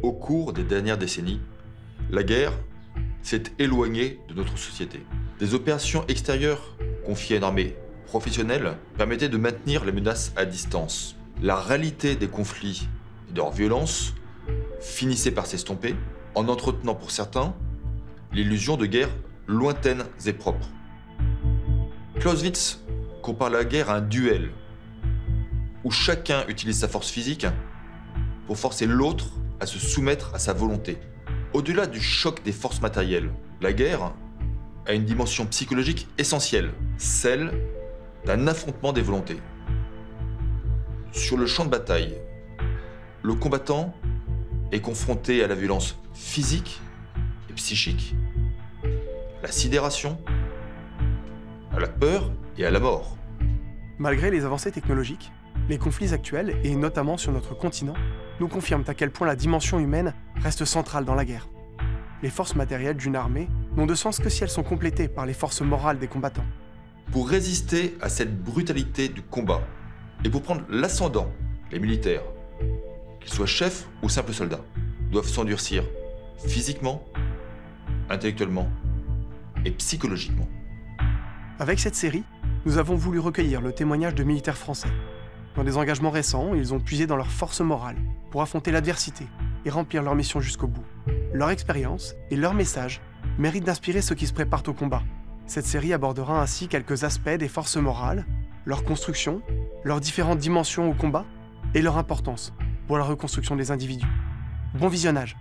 Au cours des dernières décennies, la guerre s'est éloignée de notre société. Des opérations extérieures confiées à une armée professionnelle permettaient de maintenir les menaces à distance. La réalité des conflits et de leur violence finissait par s'estomper en entretenant pour certains l'illusion de guerres lointaines et propres. Clausewitz compare la guerre à un duel où chacun utilise sa force physique pour forcer l'autre à se soumettre à sa volonté. Au-delà du choc des forces matérielles, la guerre a une dimension psychologique essentielle, celle d'un affrontement des volontés. Sur le champ de bataille, le combattant est confronté à la violence physique et psychique, à la sidération, à la peur et à la mort. Malgré les avancées technologiques, les conflits actuels, et notamment sur notre continent, nous confirment à quel point la dimension humaine reste centrale dans la guerre. Les forces matérielles d'une armée n'ont de sens que si elles sont complétées par les forces morales des combattants. Pour résister à cette brutalité du combat et pour prendre l'ascendant, les militaires, qu'ils soient chefs ou simples soldats, doivent s'endurcir physiquement, intellectuellement et psychologiquement. Avec cette série, nous avons voulu recueillir le témoignage de militaires français. Dans des engagements récents, ils ont puisé dans leur force morale pour affronter l'adversité et remplir leur mission jusqu'au bout. Leur expérience et leur message méritent d'inspirer ceux qui se préparent au combat. Cette série abordera ainsi quelques aspects des forces morales, leur construction, leurs différentes dimensions au combat et leur importance pour la reconstruction des individus. Bon visionnage!